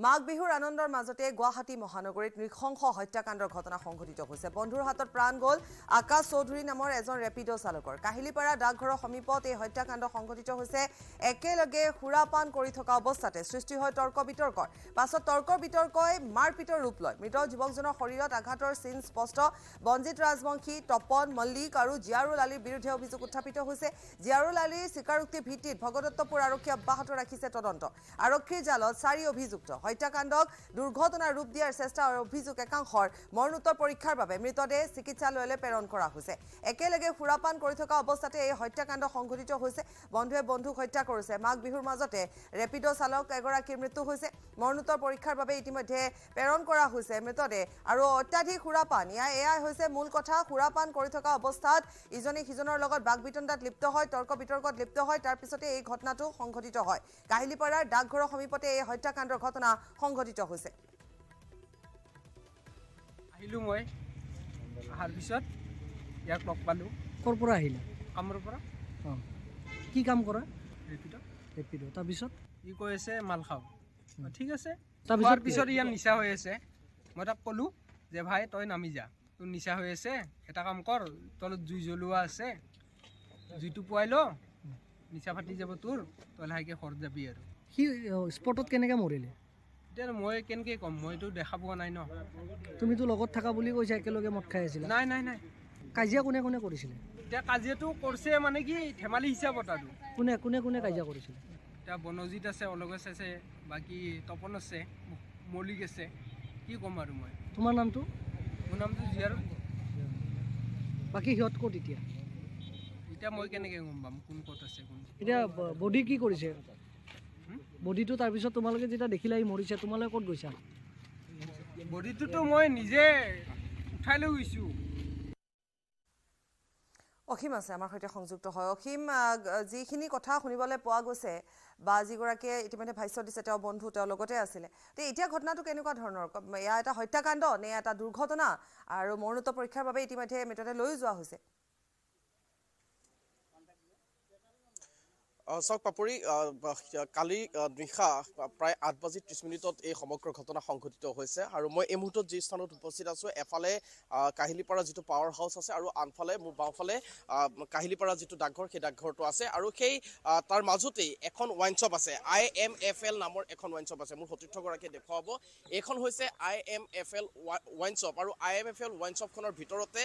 মাঘ বিহুৰ আনন্দৰ মাজতে গুৱাহাটী মহানগৰীত নৃশংস হত্যাকাণ্ডৰ ঘটনা সংঘটিত হৈছে। বন্ধুৰ হাতত প্ৰাণ গ'ল আকাশ চৌধুৰী নামৰ এজন ৰেপিড' চালকৰ। কাহিলীপাৰা ডাকঘৰৰ সমীপত এই হত্যাকাণ্ড সংঘটিত হৈছে। একেলগে সুৰাপান কৰি থকা অৱস্থাতে সৃষ্টি হয় তৰ্ক বিতৰ্কৰ। পাছত তৰ্ক বিতৰ্কই মাৰপিটৰ ৰূপ লয়। মৃত যুৱকজনৰ শৰীৰত আঘাতৰ চিন স্পষ্ট। বঞ্জিত ৰাজবংশী, তপন মল্লিক আৰু জিয়াৰুল আলীৰ বিৰুদ্ধে অভিযোগ উত্থাপিত হৈছে। জিয়াৰুল আলীৰ স্বীকাৰোক্তিৰ ভিত্তিত ভগদত্তপুৰ আৰক্ষী অব্যাহত ৰাখিছে তদন্ত। আৰক্ষীৰ জালত 4 অভিযুক্ত। হত্যাকাণ্ডক দুৰ্ঘটনাৰ ৰূপ দিয়াৰ চেষ্টা আৰু অভিযোগ একাংশৰ মৰণোত্তৰ পৰীক্ষাৰ বাবে মৃতদেহ চিকিৎসালয়লৈ প্ৰেৰণ কৰা হৈছে। একেলগে সুৰাপান কৰি থকা অৱস্থাতে এই হত্যাকাণ্ড সংঘটিত হৈছে। বন্ধুৱে বন্ধুক হত্যা কৰিছে। মাঘ বিহুৰ মাজতে ৰেপিড' চালক এগৰাকীৰ মৃত্যু হৈছে। মৰণোত্তৰ পৰীক্ষাৰ বাবে ইতিমধ্যে প্ৰেৰণ কৰা হৈছে মৃতদেহ। আৰু অত্যাধিক সুৰাপান এয়াই হৈছে মূল কথা। সুৰাপান কৰি থকা অৱস্থাত ইজনে সিজনৰ লগত বাকবিতণ্ডাত লিপ্ত হয়, তৰ্ক বিতৰ্কত লিপ্ত হয়। তাৰ পিছতে এই ঘটনাটো সংঘটিত হয়। কাহিলীপাৰাৰ ডাকঘৰৰ সমীপতে এই হত্যাকাণ্ডৰ ঘটনা সংঘটিত হৈছে। আহিলোঁ মই অহাৰ পিছত ইয়াক লগ পালোঁ। ক'ৰ পৰা আহিলে? কামৰ পৰা। অঁ, কি কাম কৰা? ৰেপিড'। তাৰপিছত ই কৈ আছে মাল খাওঁ। ঠিক আছে। তাৰপিছত পিছত ইয়াৰ নিচা হৈ আছে। মই তাক ক'লোঁ যে ভাই তই নামি যা, তোৰ নিচা হৈ আছে, এটা কাম কৰ, তলত জুই জ্বলোৱা আছে, জুইটো পুৱাই ল, নিচা ফাটি যাব তোৰ, তই লাহেকৈ ঘৰত যাবি আৰু। সি স্পটত কেনেকৈ মৰিলে? এতিয়া মই কেনেকৈ ক'ম, মইতো দেখা পোৱা নাই ন। তুমিতো লগত থাকা বুলি কৈছা, একেলগে মদ খাই আছিলা। নাই। কাজিয়া কোনে কোনে কৰিছিলে? এতিয়া কাজিয়াটো কৰিছে মানে কি ধেমালি হিচাপত আৰু। কোনে কাজিয়া কৰিছিলে? এতিয়া বনজিত আছে, অলগেশ আছে, বাকী তপন আছে, মল্লিক আছে, কি ক'ম আৰু মই। তোমাৰ নামটো? মোৰ নামটো জিয়াৰুল। বাকী সিহঁত ক'ত এতিয়া? এতিয়া মই কেনেকৈ গম পাম কোন ক'ত আছে কোন। এতিয়া বডি কি কৰিছে? বডিটো তাৰপিছত তোমালোকে যেতিয়া দেখিলা ই মৰিছে, তোমালোকে ক'ত গৈছা? বডিটোতো মই নিজে উঠাই লৈ গৈছোঁ। অসীম আছে আমাৰ সৈতে সংযুক্ত হয়। অসীম, যিখিনি কথা শুনিবলৈ পোৱা গৈছে বা যিগৰাকীয়ে ইতিমধ্যে ভাষ্য দিছে, তেওঁ বন্ধু, তেওঁ লগতে আছিলে, এতিয়া ঘটনাটো কেনেকুৱা ধৰণৰ? এয়া এটা হত্যাকাণ্ড নে এটা দুৰ্ঘটনা? আৰু মৰণোত্তৰ পৰীক্ষাৰ বাবে ইতিমধ্যে মৃতদেহ লৈও যোৱা হৈছে। চাওক পাপৰি, কালি নিশা প্ৰায় 8:30 এই সমগ্ৰ ঘটনা সংঘটিত হৈছে। আৰু মই এই মুহূৰ্তত যি স্থানত উপস্থিত আছোঁ, এফালে কাহিলীপাৰা যিটো পাৱাৰ হাউচ আছে আৰু আনফালে মোৰ বাওঁফালে কাহিলীপাৰা যিটো ডাকঘৰ, সেই ডাকঘৰটো আছে। আৰু সেই তাৰ মাজতেই এখন ৱাইন শ্বপ আছে, IMFL নামৰ এখন ৱাইন শ্বপ আছে। মোৰ সতীৰ্থগৰাকীয়ে দেখুৱাব, এইখন হৈছে IMFL ৱাইন শ্বপ। আৰু IMFL ৱাইন শ্বপখনৰ ভিতৰতে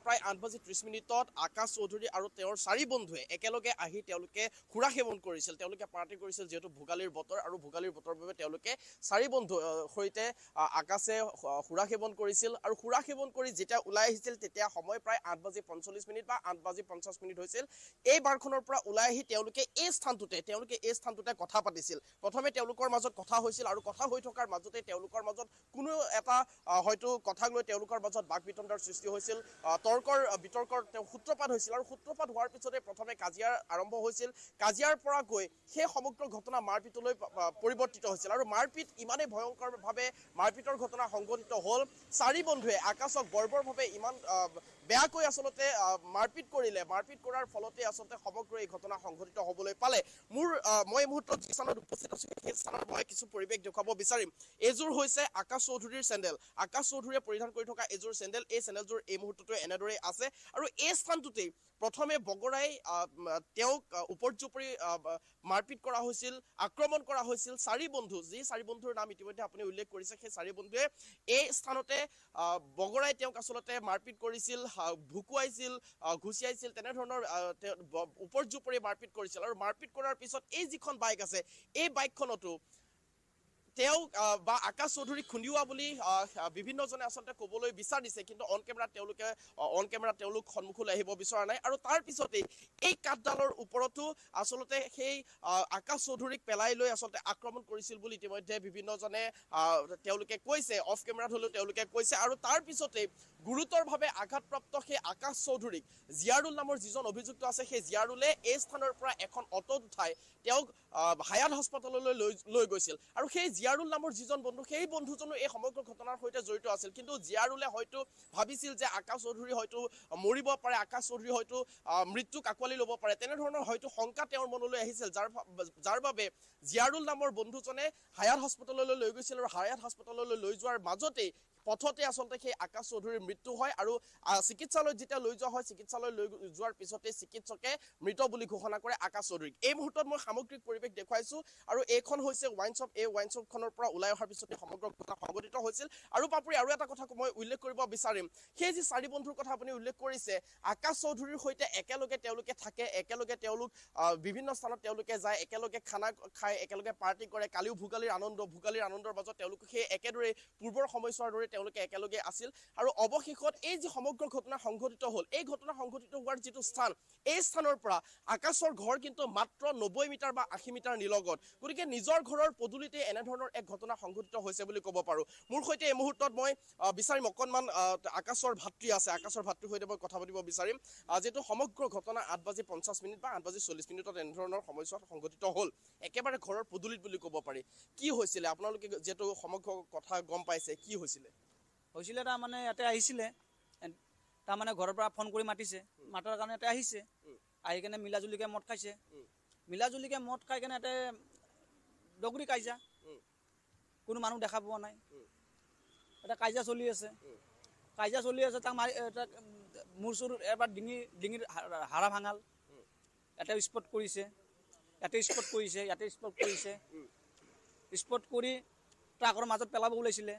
প্ৰায় 8:30 আকাশ চৌধুৰী আৰু তেওঁৰ 4 বন্ধুৱে একেলগে আহি তেওঁলোকে সুৰা সেৱন কৰিছিল, তেওঁলোকে পাৰ্টি কৰিছিল। যিহেতু ভোগালীৰ বতৰ আৰু ভোগালীৰ বতৰৰ বাবে তেওঁলোকে 4 বন্ধু সৈতে আকাশে সুৰা সেৱন কৰিছিল। আৰু সুৰা সেৱন কৰি যেতিয়া ওলাই আহিছিল, তেতিয়া সময় প্ৰায় 8:45 বা 8:50 হৈছিল। এই বাৰখনৰ পৰা ওলাই আহি তেওঁলোকে এই স্থানটোতে কথা পাতিছিল। প্ৰথমে তেওঁলোকৰ মাজত কথা হৈছিল আৰু কথা হৈ থকাৰ মাজতে তেওঁলোকৰ মাজত কোনো এটা হয়তো কথাক লৈ তেওঁলোকৰ মাজত বাক বিতণ্ডাৰ সৃষ্টি হৈছিল। তৰ্কৰ বিতৰ্কৰ সূত্ৰপাত হৈছিল। আৰু সূত্ৰপাত হোৱাৰ পিছতে প্ৰথমে কাজিয়াৰ আৰম্ভ হৈছিল। কাজিয়াৰ পৰা গৈ সেই সমগ্ৰ ঘটনা মাৰপিটলৈ পৰিৱৰ্তিত হৈছিল। আৰু মাৰপিট ইমানেই ভয়ংকৰভাৱে মাৰপিটৰ ঘটনা সংঘটিত হ'ল, 4 বন্ধুৱে আকাশক বৰ্বৰভাৱে ইমান বেয়াকৈ আচলতে মাৰপিট কৰিলে। মাৰপিট কৰাৰ ফলতে আচলতে সমগ্ৰ এই ঘটনা সংঘটিত হ'বলৈ পালে। মই এই মুহূৰ্তত যি স্থানত উপস্থিত আছোঁ, সেই স্থানত মই কিছু পৰিৱেশ দেখুৱাব বিচাৰিম। এইযোৰ হৈছে আকাশ চৌধুৰীৰ চেণ্ডেল। আকাশ চৌধুৰীয়ে পৰিধান কৰি থকা এইযোৰ চেণ্ডেল, এই চেণ্ডেলযোৰ এই মুহূৰ্ততো এনেদৰেই আছে। আৰু এই স্থানটোতেই প্ৰথমে বগৰাই তেওঁক উপৰ্যুপৰি মাৰপিট কৰা হৈছিল, আক্ৰমণ কৰা হৈছিল। 4 বন্ধু, যি 4 বন্ধুৰ নাম ইতিমধ্যে আপুনি উল্লেখ কৰিছে, সেই 4 বন্ধুৱে এই স্থানতে বগৰাই তেওঁক আচলতে মাৰপিট কৰিছিল, ভুকুৱাইছিল, ঘুচিয়াইছিল, তেনেধৰণৰ উপৰ্যুপৰি মাৰপিট কৰিছিল। আৰু মাৰপিট কৰাৰ পিছত এই যিখন বাইক আছে, এই বাইকখনতো তেওঁক বা আকাশ চৌধুৰীক খুন্দিওৱা বুলি বিভিন্নজনে আচলতে ক'বলৈ বিচাৰিছে। কিন্তু অন কেমেৰাত তেওঁলোক সন্মুখলৈ আহিব বিচৰা নাই। আৰু তাৰ পিছতেই এই কাঠডালৰ ওপৰতো আচলতে সেই আকাশ চৌধুৰীক পেলাই লৈ আচলতে আক্ৰমণ কৰিছিল বুলি ইতিমধ্যে বিভিন্নজনে তেওঁলোকে কৈছে, অফ কেমেৰাত হ'লেও তেওঁলোকে কৈছে। আৰু তাৰ পিছতেই গুৰুতৰভাৱে আঘাতপ্ৰাপ্ত সেই আকাশ চৌধুৰীক জিয়াৰুল নামৰ যিজন অভিযুক্ত আছে, সেই জিয়াৰুলে এই স্থানৰ পৰা এখন অটোত উঠাই তেওঁক হায়াত হাস্পতাললৈ লৈ গৈছিল। আৰু সেই জিয়াৰুল নামৰ যিজন বন্ধু সেই বন্ধুজনো এই সমগ্ৰ ঘটনাৰ সৈতে জড়িত আছিল কিন্তু জিয়াৰুলে হয়তো ভাবিছিল যে আকাশ চৌধুৰী হয়তো মৰিব পাৰে আকাশ চৌধুৰী হয়তো মৃত্যুক আঁকোৱালি ল'ব পাৰে তেনেধৰণৰ হয়তো শংকা তেওঁৰ মনলৈ আহিছিল যাৰ বাবে জিয়াৰুল নামৰ বন্ধুজনে হায়াত হস্পিটেললৈ লৈ গৈছিল আৰু হায়াত হস্পিটেললৈ লৈ যোৱাৰ মাজতেই পথতে আচলতে সেই আকাশ চৌধুৰীৰ মৃত্যু হয় আৰু চিকিৎসালয়ত যেতিয়া লৈ যোৱা হয় চিকিৎসালয় লৈ যোৱাৰ পিছতে চিকিৎসকে মৃত বুলি ঘোষণা কৰে আকাশ চৌধুৰীক এই মুহূৰ্তত মই সামগ্ৰিক পৰিৱেশ দেখুৱাইছো আৰু এইখন হৈছে ৱাইন শ্বপ এই ৱাইন শ্বপখনৰ পৰা ওলাই অহাৰ পিছতে সমগ্ৰ ঘটনা সংঘটিত হৈছিল আৰু পাপুৰি আৰু এটা কথা মই উল্লেখ কৰিব বিচাৰিম সেই যি চাৰি বন্ধুৰ কথা আপুনি উল্লেখ কৰিছে আকাশ চৌধুৰীৰ সৈতে একেলগে তেওঁলোকে থাকে একেলগে তেওঁলোক বিভিন্ন স্থানত তেওঁলোকে যায় একেলগে খানা খায় একেলগে পাৰ্টি কৰে কালিও ভোগালীৰ আনন্দৰ মাজত তেওঁলোক সেই একেদৰে পূৰ্বৰ সময়ছোৱাৰ দৰে তেওঁলোকে একেলগে আছিল আৰু অৱশেষত এই যি সমগ্ৰ ঘটনা সংঘটিত হ'ল এই ঘটনা সংঘটিত হোৱাৰ যিটো স্থান এই স্থানৰ পৰা আকাশৰ ঘৰ কিন্তু মাত্ৰ 90 মিটাৰ বা 80 মিটাৰ নিলগত গতিকে নিজৰ ঘৰৰ পদূলিতে এনেধৰণৰ এক ঘটনা সংঘটিত হৈছে বুলি ক'ব পাৰো মোৰ সৈতে এই মুহূৰ্তত মই বিচাৰিম অকণমান আকাশৰ ভাতৃ আছে আকাশৰ ভাতৃৰ সৈতে মই কথা পাতিব বিচাৰিম যেটো সমগ্ৰ ঘটনা 8:50 বা 8:40 এনেধৰণৰ সময়ছোৱাত সংঘটিত হ'ল একেবাৰে ঘৰৰ পদূলিত বুলি ক'ব পাৰি কি হৈছিলে আপোনালোকে যেটো সমগ্ৰ কথা গম পাইছে কি হৈছিলে তাৰ মানে ইয়াতে আহিছিলে তাৰ মানে ঘৰৰ পৰা ফোন কৰি মাতিছে মাতাৰ কাৰণে ইয়াতে আহিছে আহি কেনে মিলাজুলিকে মদ খাইছে মিলাজুলিকে মদ খাই কেনে ইয়াতে ডগৰি কাইজা কোনো মানুহ দেখা পোৱা নাই এটা কাইজা চলি আছে তাক মূৰ চুৰ এবাৰ ডিঙিৰ হাড়া ভাঙাল ইয়াতে স্পট কৰিছে স্পট কৰি ট্ৰাকৰ মাজত পেলাব ওলাইছিলে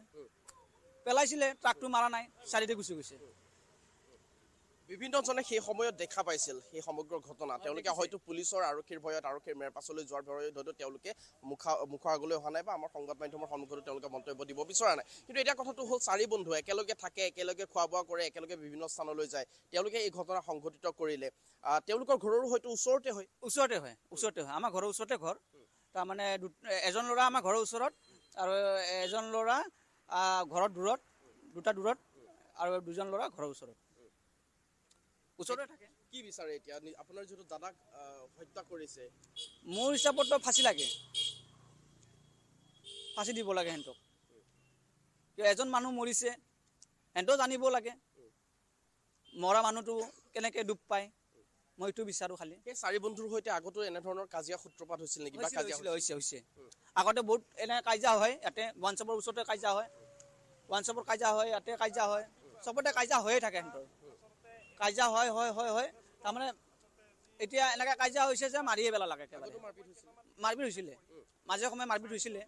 ট্ৰাকটো মাৰা নাই চাৰিতে গুচি গৈছে বিভিন্নজনে সেই সময়ত দেখা পাইছিল সেই সমগ্ৰ ঘটনা তেওঁলোকে হয়তো পুলিচৰ আৰক্ষীৰ ভয়ত আৰক্ষীৰ মেৰ পাছলৈ যোৱাৰ ভয়ত হয়তো তেওঁলোকে মুখৰ আগলৈ অহা নাই বা আমাৰ সংবাদ মাধ্যমৰ সন্মুখতো তেওঁলোকে মন্তব্য দিব বিচৰা নাই কিন্তু এটা কথাটো হ'ল চাৰি বন্ধু একেলগে থাকে একেলগে খোৱা বোৱা কৰে একেলগে বিভিন্ন স্থানলৈ যায় তেওঁলোকে এই ঘটনা সংঘটিত কৰিলে তেওঁলোকৰ ঘৰৰো হয়তো ওচৰতে হয় আমাৰ ঘৰৰ ওচৰতে ঘৰ তাৰমানে এজন ল'ৰা আমাৰ ঘৰৰ ওচৰত আৰু এজন ল'ৰা ঘৰৰ দূৰত দুটা দূৰত আৰু দুজন ল'ৰা ঘৰৰ ওচৰতে থাকে কি বিচাৰে এতিয়া আপোনাৰ যেটো দাদাক হত্যা কৰিছে মোৰ হিচাপত ফাঁসি লাগে ফাঁসি দিব লাগে হেন্তক এজন মানুহ মৰিছে হেন্তও জানিব লাগে মৰা মানুহটো কেনেকৈ ডুব পায় মই এইটো বিচাৰো খালি এই চাৰি বন্ধুৰ সৈতে আগতো এনেধৰণৰ কাজিয়া সূত্ৰপাত হৈছিল নেকি বা কাজিয়া হৈছে আগতে বহুত এনে কাজিয়া হয় ইয়াতে ওৱান শ্বপৰ ওচৰতে কাজিয়া হয় ইয়াতে কাজিয়া হয় চবতে কাজিয়া হৈয়ে থাকে হেন্তৰ কাজিয়া হয় তাৰমানে এতিয়া এনেকৈ কাজিয়া হৈছে যে মাৰিয়ে পেলা লাগে একেবাৰে মাৰপিট হৈছিলে মাজে সময়ে মাৰপিট হৈছিলে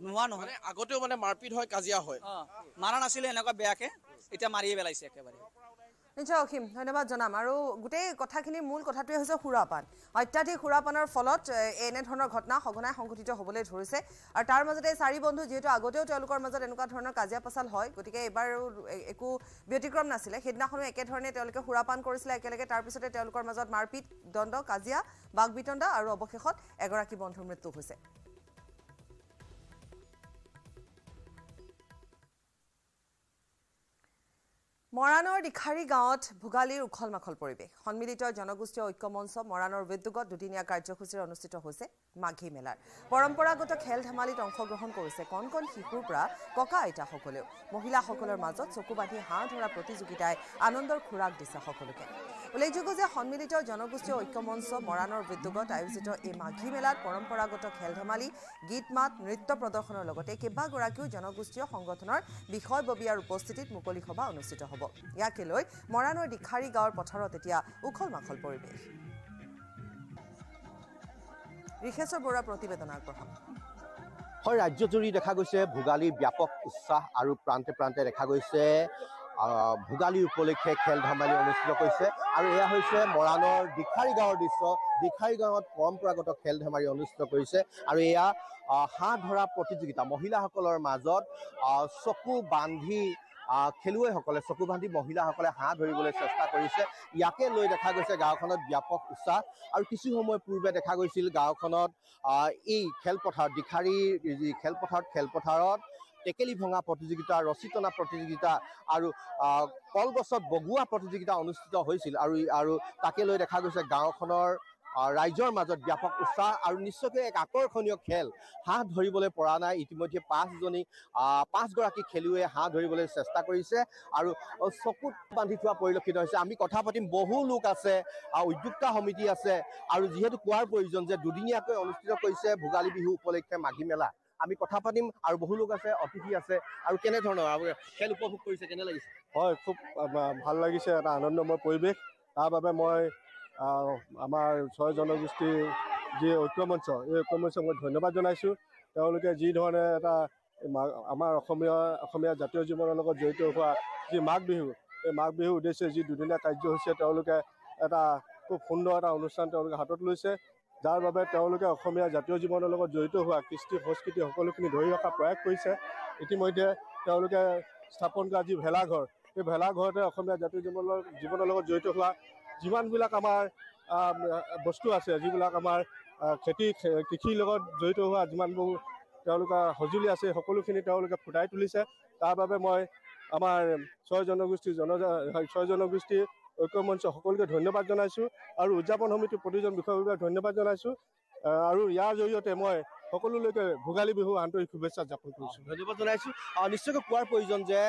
নোহোৱা নহয় আগতেও মানে মাৰপিট হয় কাজিয়া হয় মাৰা নাছিলে এনেকুৱা বেয়াকে এতিয়া মাৰিয়ে পেলাইছে একেবাৰে নিশ্চয় অসীম ধন্যবাদ জনাম আৰু গোটেই কথাখিনিৰ মূল কথাটোৱে হৈছে সুৰাপান অত্যাধিক সুৰাপানৰ ফলত এনেধৰণৰ ঘটনা সঘনাই সংঘটিত হ'বলৈ ধৰিছে আৰু তাৰ মাজতে চাৰি বন্ধু যিহেতু আগতেও তেওঁলোকৰ মাজত এনেকুৱা ধৰণৰ কাজিয়া পেচাল হয় গতিকে এবাৰ একো ব্যতিক্ৰম নাছিলে সেইদিনাখনো একেধৰণে তেওঁলোকে সুৰাপান কৰিছিলে একেলগে তাৰপিছতে তেওঁলোকৰ মাজত মাৰপিট দণ্ড কাজিয়া বাগবিতণ্ডা আৰু অৱশেষত এগৰাকী বন্ধুৰ মৃত্যু হৈছে মৰাণৰ দিখাৰী গাঁৱত ভোগালীৰ উখল মাখল পৰিৱেশ সন্মিলিত জনগোষ্ঠীয় ঐক্য মঞ্চ মৰাণৰ উদ্যোগত দুদিনীয়া কাৰ্যসূচীৰ অনুষ্ঠিত হৈছে মাঘী মেলাৰ পৰম্পৰাগত খেল ধেমালিত অংশগ্ৰহণ কৰিছে কণ কণ শিশুৰ পৰা ককা আইতাসকলেও মহিলাসকলৰ মাজত চকু বান্ধি হাঁহ ধৰা প্ৰতিযোগিতাই আনন্দৰ খোৰাক দিছে সকলোকে উল্লেখযোগ্য যে সন্মিলিত জনগোষ্ঠীয় ঐক্য মঞ্চ মৰাণৰ উদ্যোগত আয়োজিত এই মাঘী মেলাত পৰম্পৰাগত খেল ধেমালি গীত মাত নৃত্য প্ৰদৰ্শনৰ লগতে কেইবাগৰাকীও জনগোষ্ঠীয় সংগঠনৰ বিষয়ববীয়াৰ উপস্থিতিত মুকলি সভা অনুষ্ঠিত হ'ব ইয়াকে লৈ মৰাণৰ দিখাৰী গাঁৱৰ পথাৰত এতিয়া উখল মাখল পৰিৱেশ ৰিখেশ্বৰ বৰুৱাৰ প্ৰতিবেদন আগবঢ়াম হয় ৰাজ্যজুৰি দেখা গৈছে ভোগালীৰ ব্যাপক উৎসাহ আৰু প্ৰান্তে প্ৰান্তে দেখা গৈছে ভোগালী উপলক্ষে খেল ধেমালি অনুষ্ঠিত কৰিছে আৰু এয়া হৈছে মৰাণৰ দিখাৰী গাঁৱৰ দৃশ্য দিখাৰী গাঁৱত পৰম্পৰাগত খেল ধেমালি অনুষ্ঠিত কৰিছে আৰু এয়া হাঁহ ধৰা প্ৰতিযোগিতা মহিলাসকলৰ মাজত চকু বান্ধি খেলুৱৈসকলে চকু বান্ধি মহিলাসকলে হাঁহ ধৰিবলৈ চেষ্টা কৰিছে ইয়াকে লৈ দেখা গৈছে গাঁওখনত ব্যাপক উৎসাহ আৰু কিছু সময় পূৰ্বে দেখা গৈছিল গাঁওখনত এই খেলপথাৰত দিখাৰীৰ যি খেলপথাৰত টেকেলি ভঙা প্ৰতিযোগিতা ৰছী টনা প্ৰতিযোগিতা আৰু কলগছত বগোৱা প্ৰতিযোগিতা অনুষ্ঠিত হৈছিল আৰু তাকে লৈ দেখা গৈছে গাঁওখনৰ ৰাইজৰ মাজত ব্যাপক উৎসাহ আৰু নিশ্চয়কৈ এক আকৰ্ষণীয় খেল হাঁহ ধৰিবলৈ পৰা নাই ইতিমধ্যে 5গৰাকী খেলুৱৈয়ে হাঁহ ধৰিবলৈ চেষ্টা কৰিছে আৰু চকুত বান্ধি থোৱা পৰিলক্ষিত হৈছে আমি কথা পাতিম বহু লোক আছে উদ্যোক্তা সমিতি আছে আৰু যিহেতু কোৱাৰ প্ৰয়োজন যে দুদিনীয়াকৈ অনুষ্ঠিত কৰিছে ভোগালী বিহু উপলক্ষে মাঘী মেলা আমি কথা পাতিম আৰু বহু লোক আছে অতিথি আছে আৰু কেনেধৰণৰ খেল উপভোগ কৰিছে কেনে লাগিছে হয় খুব ভাল লাগিছে এটা আনন্দময় পৰিৱেশ তাৰ বাবে মই আমাৰ 6 জনগোষ্ঠীৰ যি ঐক্যমঞ্চ এই ঐক্যমঞ্চক মই ধন্যবাদ জনাইছোঁ তেওঁলোকে যি ধৰণে এটা আমাৰ অসমীয়া জাতীয় জীৱনৰ লগত জড়িত হোৱা যি মাঘ বিহু এই মাঘ বিহুৰ উদ্দেশ্যে যি দুদিনীয়া কাৰ্যসূচীয়ে তেওঁলোকে এটা খুব সুন্দৰ এটা অনুষ্ঠান তেওঁলোকে হাতত লৈছে যাৰ বাবে তেওঁলোকে অসমীয়া জাতীয় জীৱনৰ লগত জড়িত হোৱা কৃষ্টি সংস্কৃতি সকলোখিনি ধৰি ৰখাৰ প্ৰয়াস কৰিছে ইতিমধ্যে তেওঁলোকে স্থাপন কৰা যি ভেলাঘৰ এই ভেলাঘৰতে অসমীয়া জাতীয় জীৱনৰ লগত জড়িত হোৱা যিমানবিলাক আমাৰ বস্তু আছে যিবিলাক আমাৰ কৃষিৰ লগত জড়িত হোৱা যিমানবোৰ তেওঁলোকৰ সঁজুলি আছে সকলোখিনি তেওঁলোকে ফুটাই তুলিছে তাৰ বাবে মই আমাৰ 6 জনগোষ্ঠীৰ ঐক্যমঞ্চ সকলোকে ধন্যবাদ জনাইছোঁ আৰু উদযাপন সমিতিৰ প্ৰতিজন বিষয়ববীয়াক ধন্যবাদ জনাইছোঁ আৰু ইয়াৰ জৰিয়তে মই সকলোলৈকে ভোগালী বিহু আন্তৰিক শুভেচ্ছা জ্ঞাপন কৰিছোঁ ধন্যবাদ জনাইছোঁ নিশ্চয়কৈ কোৱাৰ প্ৰয়োজন যে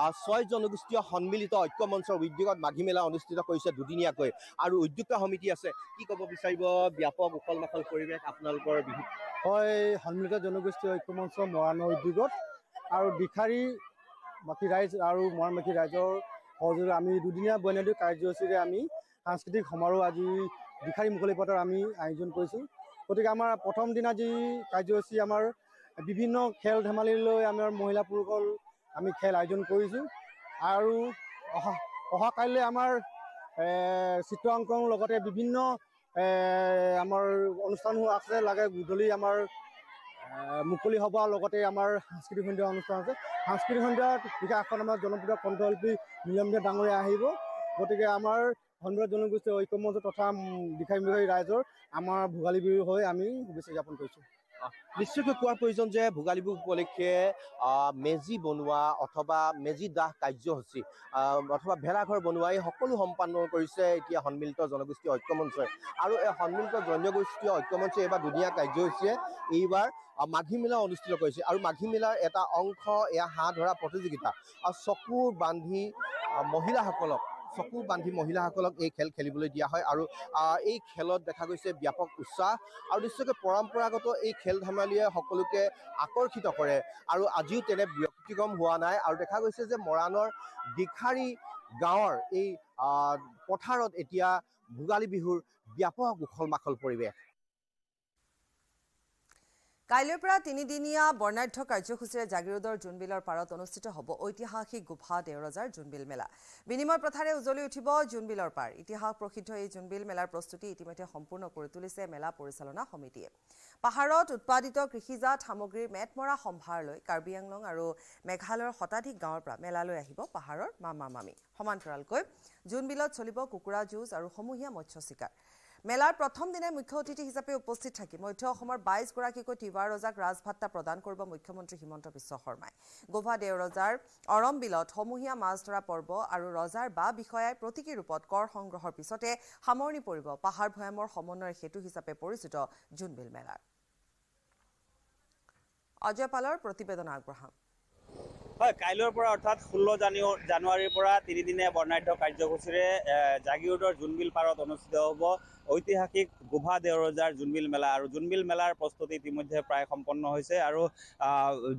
6 জনগোষ্ঠীয় সন্মিলিত ঐক্যমঞ্চৰ উদ্যোগত মাঘী মেলা অনুষ্ঠিত কৰিছে দুদিনীয়াকৈ আৰু উদ্যোক্তা সমিতি আছে কি ক'ব বিচাৰিব ব্যাপক উখল মাখল পৰিৱেশ আপোনালোকৰ বিহু হয় সন্মিলিত জনগোষ্ঠীয় ঐক্যমঞ্চ মৰাণৰ উদ্যোগত আৰু দিখাৰী বাকী ৰাইজ আৰু মৰাণবাসী ৰাইজৰ সহযোগে আমি দুদিনীয়া বৈনাদিক কাৰ্যসূচীৰে আমি সাংস্কৃতিক সমাৰোহ আজি দিখাৰী মুকলি পথৰ আমি আয়োজন কৰিছোঁ গতিকে আমাৰ প্ৰথম দিনা যি কাৰ্যসূচী আমাৰ বিভিন্ন খেল ধেমালিলৈ আমাৰ মহিলা পুৰুষসকল আমি খেল আয়োজন কৰিছোঁ আৰু অহা কাইলৈ আমাৰ চিত্ৰাংকনৰ লগতে বিভিন্ন আমাৰ অনুষ্ঠানসমূহ আছে লাগে গধূলি আমাৰ মুকলি সভাৰ লগতে আমাৰ সাংস্কৃতিক সন্ধ্যা অনুষ্ঠান আছে সাংস্কৃতিক সন্ধ্যাত বিশেষ এখন আমাৰ জনপ্ৰিয় কণ্ঠশিল্পী নীলমণি ডাঙৰীয়া আহিব গতিকে আমাৰ সন্মিলিত জনগোষ্ঠীৰ ঐক্যমঞ্চ তথা দিখাৰী ৰাইজৰ আমাৰ ভোগালী বিহু হৈ আমি শুভেচ্ছা জ্ঞাপন কৰিছোঁ নিশ্চয়কৈ কোৱাৰ প্ৰয়োজন যে ভোগালী বিহু উপলক্ষে মেজি বনোৱা অথবা মেজি দাহ কাৰ্যসূচী অথবা ভেলাঘৰ বনোৱা এই সকলো সম্পন্ন কৰিছে এতিয়া সন্মিলিত জনগোষ্ঠীয় ঐক্যমঞ্চই আৰু এই সন্মিলিত জনগোষ্ঠীয় ঐক্যমঞ্চে এইবাৰ দুদিনীয়া কাৰ্যসূচীয়ে এইবাৰ মাঘী মেলা অনুষ্ঠিত কৰিছে আৰু মাঘী মেলাৰ এটা অংশ এয়া হাঁহ ধৰা প্ৰতিযোগিতা চকু বান্ধি মহিলাসকলক এই খেল খেলিবলৈ দিয়া হয় আৰু এই খেলত দেখা গৈছে ব্যাপক উৎসাহ আৰু নিশ্চয়কৈ পৰম্পৰাগত এই খেল ধেমালিয়ে সকলোকে আকৰ্ষিত কৰে আৰু আজিও তেনে ব্যক্তিক্ৰম হোৱা নাই আৰু দেখা গৈছে যে মৰাণৰ দিখাৰী গাঁৱৰ এই পথাৰত এতিয়া ভোগালী বিহুৰ ব্যাপক উখল মাখল পৰিৱেশ কাইলৈৰ পৰা 3দিনীয়া বৰ্ণাঢ্য কাৰ্যসূচীৰে জাগিৰোডৰ জোনবিলৰ পাৰত অনুষ্ঠিত হ'ব ঐতিহাসিক গোভা দেওৰজাৰ জোনবিল মেলা বিনিময় প্ৰথাৰে উজ্বলি উঠিব জোনবিলৰ পাৰ ইতিহাস প্ৰসিদ্ধ এই জোনবিল মেলাৰ প্ৰস্তুতি ইতিমধ্যে সম্পূৰ্ণ কৰি তুলিছে মেলা পৰিচালনা সমিতিয়ে পাহাৰত উৎপাদিত কৃষিজাত সামগ্ৰীৰ মেটমৰা সম্ভাৰ লৈ কাৰ্বি আংলং আৰু মেঘালয়ৰ শতাধিক গাঁৱৰ পৰা মেলালৈ আহিব পাহাৰৰ মামা-মামি সমান্তৰালকৈ জোনবিলত চলিব কুকুৰা যুঁজ আৰু সমূহীয়া মৎস্য চিকাৰ মেলাৰ প্ৰথম দিনাই মুখ্য অতিথি হিচাপে উপস্থিত থাকি মধ্য অসমৰ 22গৰাকীকৈ তিৱা ৰজাক ৰাজভাত্তা প্ৰদান কৰিব মুখ্যমন্ত্ৰী হিমন্ত বিশ্ব শৰ্মাই গোভা দেওৰজাৰ অৰম বিলত সমূহীয়া মাছ ধৰা পৰ্ব আৰু ৰজাৰ বা বিষয়াই প্ৰতীকী ৰূপত কৰ সংগ্ৰহৰ পিছতে সামৰণি পৰিব পাহাৰ ভৈয়ামৰ সমন্বয়ৰ সেতু হিচাপে পৰিচিত জোনবিল মেলাৰ অজয় পালৰ প্ৰতিবেদন আগবঢ়াম হয় কাইলৈৰ পৰা অৰ্থাৎ 16 জানুৱাৰীৰ পৰা 3দিনীয়া বৰ্ণাঢ্য কাৰ্যসূচীৰে জাগিৰোডৰ জোনবিল পাৰত অনুষ্ঠিত হ'ব ঐতিহাসিক গোভা দেওৰজাৰ জোনবিল মেলা আৰু জোনবিল মেলাৰ প্ৰস্তুতি ইতিমধ্যে প্ৰায় সম্পন্ন হৈছে আৰু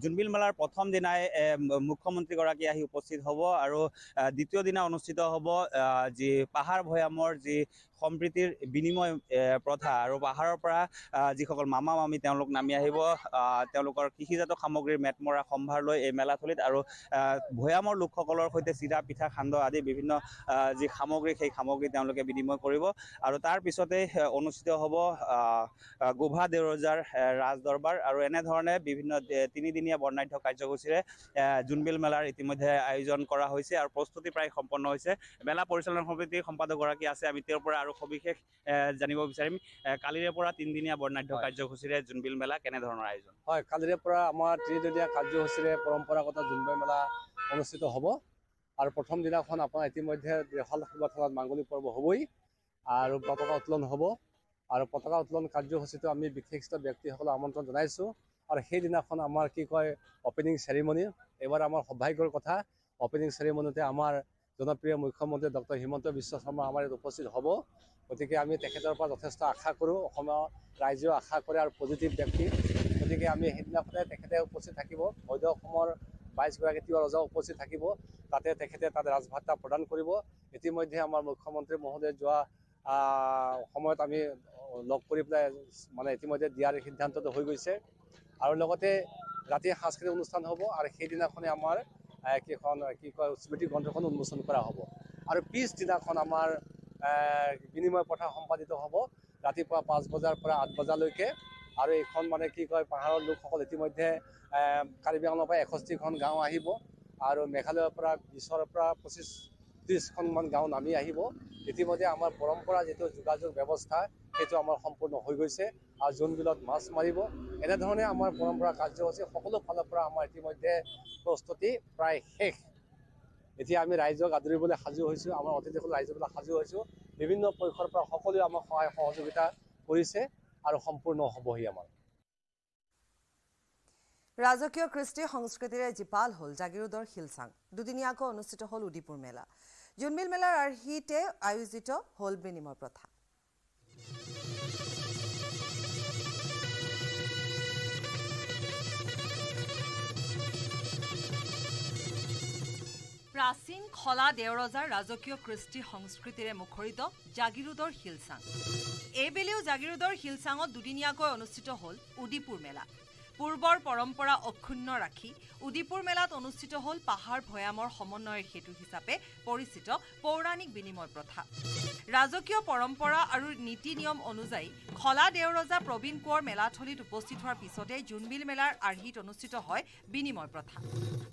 জোনবিল মেলাৰ প্ৰথম দিনাই মুখ্যমন্ত্ৰীগৰাকী আহি উপস্থিত হ'ব আৰু দ্বিতীয় দিনা অনুষ্ঠিত হ'ব যি পাহাৰ ভৈয়ামৰ যি সম্প্ৰীতিৰ বিনিময় প্ৰথা আৰু পাহাৰৰ পৰা যিসকল মামা মামী তেওঁলোক নামি আহিব তেওঁলোকৰ কৃষিজাত সামগ্ৰীৰ মেটমৰা সম্ভাৰ লৈ এই মেলাথলীত আৰু ভৈয়ামৰ লোকসকলৰ সৈতে চিৰা পিঠা সান্দহ আদি বিভিন্ন যি সামগ্ৰী সেই সামগ্ৰী তেওঁলোকে বিনিময় কৰিব আৰু তাৰ পিছতে অনুষ্ঠিত হ'ব গোভা দেওৰজাৰ ৰাজ দৰবাৰ আৰু এনেধৰণে বিভিন্ন 3দিনীয়া বৰ্ণাঢ্য কাৰ্যসূচীৰে জোনবিল মেলাৰ ইতিমধ্যে আয়োজন কৰা হৈছে আৰু প্ৰস্তুতি প্ৰায় সম্পন্ন হৈছে মেলা পৰিচালনা সমিতিৰ সম্পাদকগৰাকী আছে আমি তেওঁৰ পৰা আৰু সবিশেষ জানিব বিচাৰিম কালিৰে পৰা 3দিনীয়া বৰ্ণাঢ্য কাৰ্যসূচীৰে জোনবিল মেলা কেনে ধৰণৰ আয়োজন হয় কালিৰে পৰা আমাৰ 3দিনীয়া কাৰ্যসূচীৰে পৰম্পৰাগত জোনবিল মেলা অনুষ্ঠিত হ'ব আৰু প্ৰথম দিনাখন আপোনাৰ ইতিমধ্যে দেশাল মাংগলিক পৰ্ব হ'বই আৰু পতাকা উত্তোলন হ'ব আৰু পতাকা উত্তোলন কাৰ্যসূচীটো আমি বিশিষ্ট ব্যক্তিসকলক আমন্ত্ৰণ জনাইছোঁ আৰু সেইদিনাখন আমাৰ কি কয় অপেনিং চেৰিমনি এইবাৰ আমাৰ সৌভাগ্যৰ কথা অপেনিং চেৰিমনিতে আমাৰ জনপ্ৰিয় মুখ্যমন্ত্ৰী ডক্টৰ হিমন্ত বিশ্ব শৰ্মা আমাৰ ইয়াত উপস্থিত হ'ব গতিকে আমি তেখেতৰ পৰা যথেষ্ট আশা কৰোঁ অসমৰ ৰাইজেও আশা কৰে আৰু পজিটিভ ব্যক্তি গতিকে আমি সেইদিনাখনে তেখেতে উপস্থিত থাকিব মধ্য অসমৰ 22গৰাকী তিৱা ৰজা উপস্থিত থাকিব তাতে তেখেতে তাত ৰাজভাতা প্ৰদান কৰিব ইতিমধ্যে আমাৰ মুখ্যমন্ত্ৰী মহোদয় যোৱা সময়ত আমি লগ কৰি পেলাই মানে ইতিমধ্যে দিয়াৰ সিদ্ধান্তটো হৈ গৈছে আৰু লগতে ৰাতি সাংস্কৃতিক অনুষ্ঠান হ'ব আৰু সেইদিনাখনে আমাৰ কেইখন কি কয় স্মৃতি গ্ৰন্থখন উন্মোচন কৰা হ'ব আৰু পিছদিনাখন আমাৰ বিনিময় প্ৰথা সম্পাদিত হ'ব ৰাতিপুৱা 5 বজাৰ পৰা 8 বজালৈকে আৰু এইখন মানে কি কয় পাহাৰৰ লোকসকল ইতিমধ্যে কাৰ্বি আংলঙৰ পৰা 61খন গাঁও আহিব আৰু মেঘালয়ৰ পৰা 20ৰ পৰা 25-30খনমান গাঁও নামি আহিব ইতিমধ্যে আমাৰ পৰম্পৰা যিটো যোগাযোগ ব্যৱস্থা সেইটো আমাৰ সম্পূৰ্ণ হৈ গৈছে আৰু জোনবিলত মাছ মাৰিব এনেধৰণে আমাৰ পৰম্পৰা কাৰ্যসূচী সকলো ফালৰ পৰা আমাৰ ইতিমধ্যে প্ৰস্তুতি প্ৰায় শেষ এতিয়া আমি ৰাইজক আদৰিবলৈ সাজু হৈছোঁ আমাৰ অতিথিসকল ৰাইজলৈ সাজু হৈছোঁ বিভিন্ন পক্ষৰ পৰা সকলোৱে আমাক সহায় সহযোগিতা কৰিছে আৰু সম্পূৰ্ণ হ'বহি আমাৰ ৰাজকীয় কৃষ্টি সংস্কৃতিৰে জীপাল হ'ল জাগিৰোডৰ শিলচাং দুদিনীয়াকৈ অনুষ্ঠিত হ'ল উদিপুৰ মেলা জোনবিল মেলাৰ আৰ্হিতে আয়োজিত হ'ল বিনিময় প্ৰথা প্ৰাচীন খলা দেওৰজাৰ ৰাজকীয় কৃষ্টি সংস্কৃতিৰে মুখৰিত জাগিৰোডৰ শিলচাং এইবেলিও জাগিৰোডৰ শিলচাঙত দুদিনীয়াকৈ অনুষ্ঠিত হ'ল উদিপুৰ মেলা পূৰ্বৰ পৰম্পৰা অক্ষুণ্ণ ৰাখি উদিপুৰ মেলাত অনুষ্ঠিত হ'ল পাহাৰ ভৈয়ামৰ সমন্বয়ৰ হেতু হিচাপে পৰিচিত পৌৰাণিক বিনিময় প্ৰথা ৰাজকীয় পৰম্পৰা আৰু নীতি নিয়ম অনুযায়ী খলা দেওৰজা প্ৰবীণ কোঁৱৰ মেলাথলীত উপস্থিত হোৱাৰ পিছতে জোনবিল মেলাৰ আৰ্হিত অনুষ্ঠিত হয় বিনিময় প্ৰথা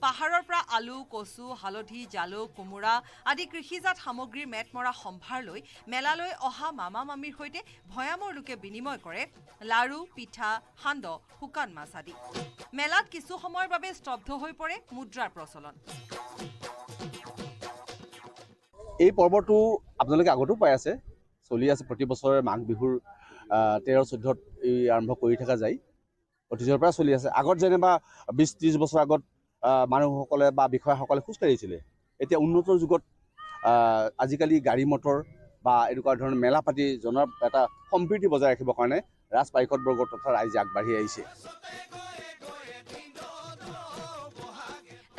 পাহাৰৰ পৰা আলু কচু হালধি জালুক কোমোৰা আদি কৃষিজাত সামগ্ৰীৰ মেটমৰা সম্ভাৰ লৈ মেলালৈ অহা মামা মামীৰ সৈতে ভৈয়ামৰ লোকে বিনিময় কৰে লাড়ু পিঠা সান্দহ শুকান মাছ আদি মেলাত কিছু সময়ৰ বাবে স্তব্ধ হৈ পৰে মুদ্ৰাৰ প্ৰচলন এই পৰ্বটো আপোনালোকে আগতো পাই আছে চলি আছে প্ৰতি বছৰে মাঘ বিহুৰ 13-14ত এই আৰম্ভ কৰি থকা যায় অতীজৰ পৰা চলি আছে আগত যেনিবা 20-30 বছৰ আগত মানুহসকলে বা বিষয়াসকলে খোজকাঢ়িছিলে এতিয়া উন্নতৰ যুগত আজিকালি গাড়ী মটৰ বা এনেকুৱা ধৰণৰ মেলা পাতি জনৰ এটা সম্প্ৰীতি বজাই ৰাখিবৰ কাৰণে ৰাজ পাইকত বৰ্গ তথা ৰাইজে আগবাঢ়ি আহিছে